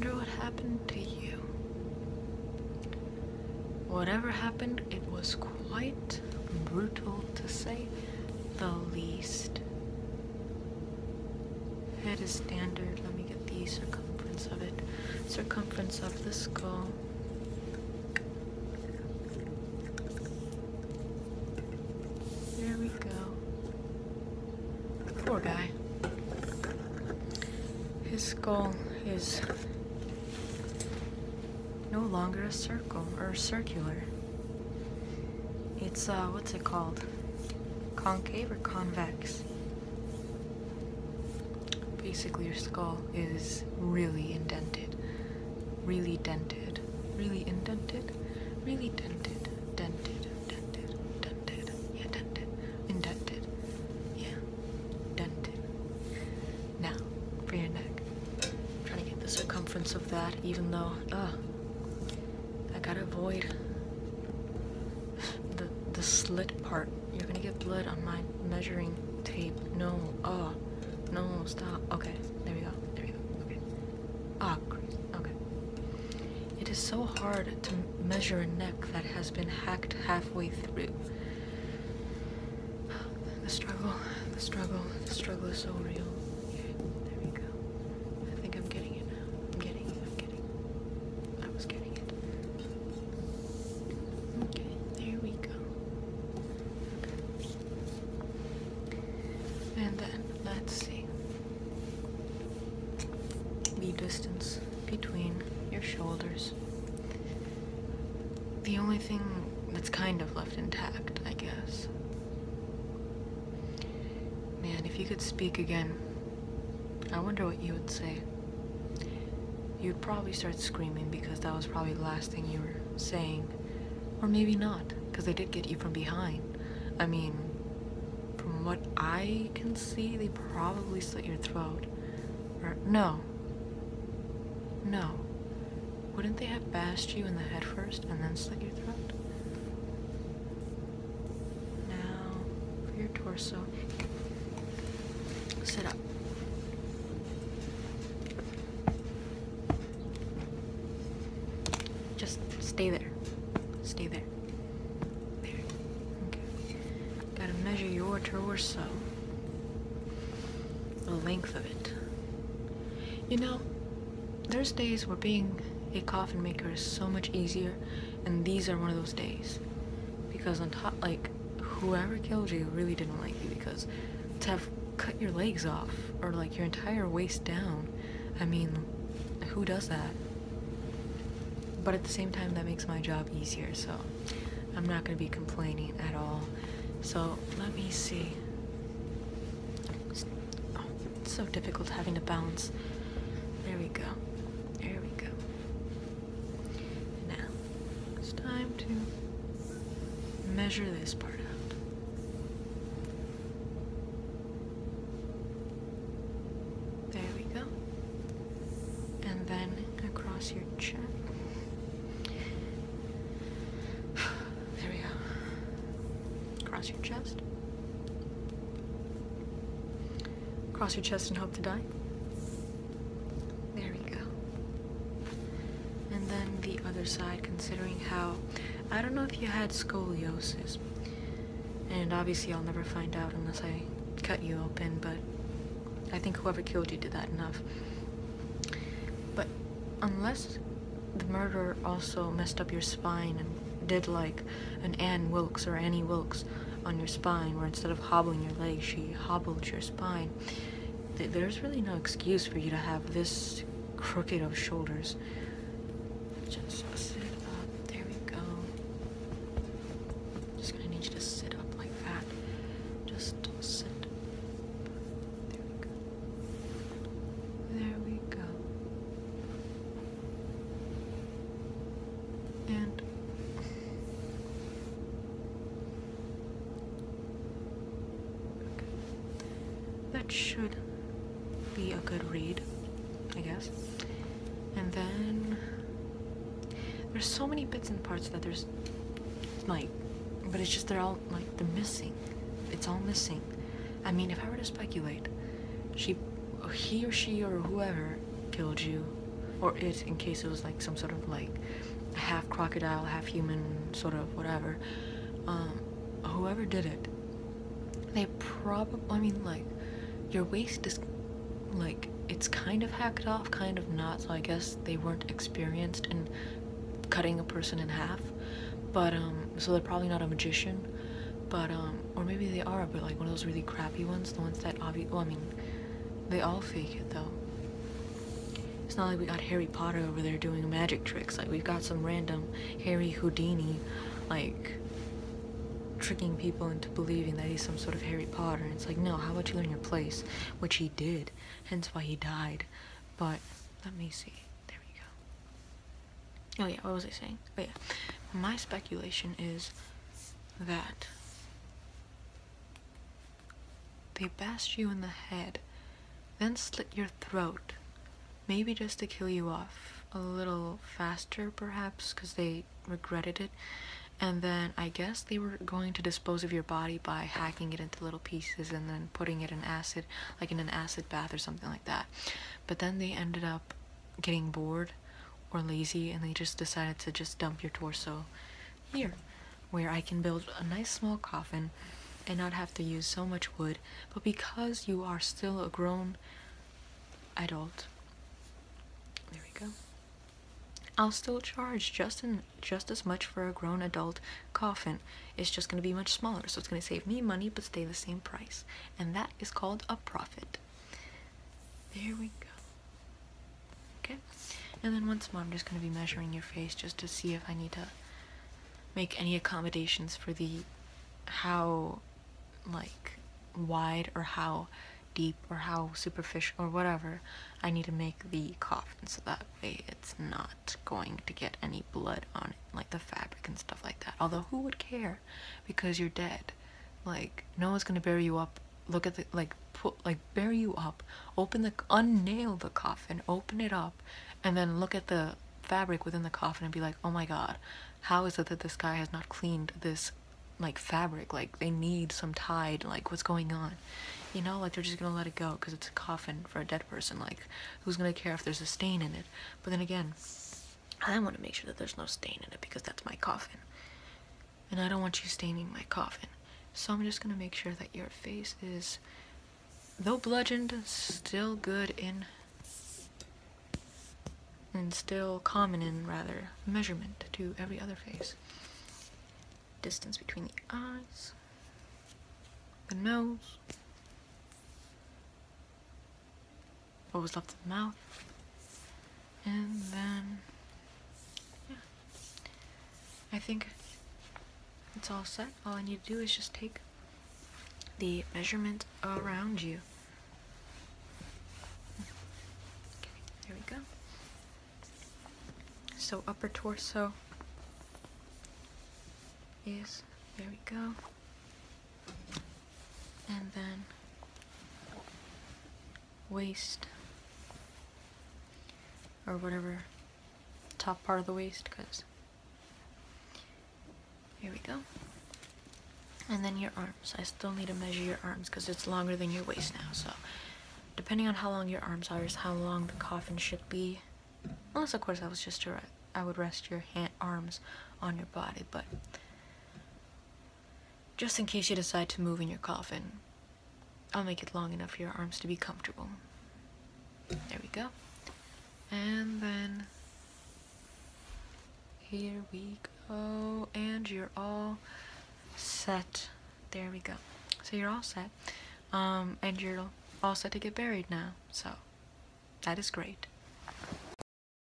wonder what happened to you. Whatever happened, it was quite brutal to say the least. Head is standard. Let me get the circumference of it. Circumference of the skull. There we go. Poor guy. His skull is no longer a circle or circular. It's what's it called? Concave or convex? Basically, your skull is really indented. Really dented. Really indented. Really dented. Dented. Dented. Dented. Yeah, dented. Indented. Yeah. Dented. Now, for your neck. I'm trying to get the circumference of that, even though, I gotta avoid the slit part. You're gonna get blood on my measuring tape. No, no, stop. Okay, there we go. There we go. Okay. Okay. It is so hard to measure a neck that has been hacked halfway through. The struggle is so real. Okay, there we go. I think I'm getting it now. I was getting it. Okay, there we go. Okay. And then, let's see. The distance between your shoulders. The only thing that's kind of left intact, I guess. Man, if you could speak again, I wonder what you would say. You'd probably start screaming because that was probably the last thing you were saying. Or maybe not, because they did get you from behind. I mean, from what I can see, they probably slit your throat. Or, no. Wouldn't they have bashed you in the head first and then slit your throat? Now, for your torso, sit up. Just stay there. Stay there. There. Okay. Gotta measure your torso. The length of it. You know, there's days where being a coffin maker is so much easier, and these are one of those days. Because on top, like, whoever killed you really didn't like you, because to have cut your legs off, or like your entire waist down, I mean, who does that? But at the same time, that makes my job easier, so I'm not gonna be complaining at all. So, let me see. Oh, it's so difficult having to balance. There we go. There we go. Now, it's time to measure this part out. There we go. And then across your chest. There we go. Across your chest. Cross your chest and hope to die. There we go. And then the other side, considering how, I don't know if you had scoliosis, and obviously I'll never find out unless I cut you open, but I think whoever killed you did that enough. But unless the murderer also messed up your spine and did like an Annie Wilkes on your spine, where instead of hobbling your leg, she hobbled your spine, there's really no excuse for you to have this crooked of shoulders. Just sit up. There we go. Just gonna need you to sit up like that. Just sit. There we go. There we go. And okay. That should be a good read, I guess. And then there's so many bits and parts that there's like, but it's just they're all like they're missing. It's all missing. I mean, if I were to speculate, he or she or whoever killed you or it, in case it was like some sort of like half crocodile, half human, sort of whatever. Whoever did it, they probably, I mean, like, your waist is like, it's kind of hacked off, kind of not, so I guess they weren't experienced in cutting a person in half. But so they're probably not a magician, but or maybe they are, but like one of those really crappy ones, the ones that obviously, well, I mean, they all fake it though. It's not like we got Harry Potter over there doing magic tricks. Like, we've got some random Harry Houdini, like, tricking people into believing that he's some sort of Harry Potter. And it's like, no, how about you learn your place? Which he did, hence why he died. But let me see. There we go. Oh yeah, what was I saying? Oh yeah, my speculation is that they bashed you in the head, then slit your throat, maybe just to kill you off a little faster, perhaps, because they regretted it. And then I guess they were going to dispose of your body by hacking it into little pieces and then putting it in acid, like in an acid bath or something like that. But then they ended up getting bored or lazy, and they just decided to just dump your torso here, where I can build a nice small coffin and not have to use so much wood. But because you are still a grown adult, there we go, I'll still charge just as much for a grown adult coffin. It's just going to be much smaller, so it's going to save me money but stay the same price. And that is called a profit. There we go. Okay, and then once more I'm just going to be measuring your face just to see if I need to make any accommodations for the how, like, wide or how deep or how superficial or whatever I need to make the coffin, so that way it's not going to get any blood on it, like the fabric and stuff like that. Although who would care, because you're dead. Like, no one's gonna bury you up. Look at the, like, bury you up, unnail the coffin, open it up, and then look at the fabric within the coffin and be like, oh my god, how is it that this guy has not cleaned this, like, fabric? Like, they need some tide, like, what's going on? You know, like, they're just gonna let it go because it's a coffin for a dead person. Like, who's gonna care if there's a stain in it? But then again, I want to make sure that there's no stain in it because that's my coffin, and I don't want you staining my coffin. So I'm just gonna make sure that your face is, though bludgeoned, still good in, and still common in, rather, measurement to every other face. Distance between the eyes, the nose, what was left of the mouth, and then, yeah, I think it's all set. All I need to do is just take the measurement around you. Okay, there we go. So upper torso is, there we go, and then waist, or whatever, top part of the waist, because here we go. And then your arms. I still need to measure your arms because it's longer than your waist now, so depending on how long your arms are is how long the coffin should be. Unless, of course, I would rest your arms on your body, but just in case you decide to move in your coffin, I'll make it long enough for your arms to be comfortable. There we go. And then here we go, and you're all set. There we go. So you're all set, and you're all set to get buried now, so that is great.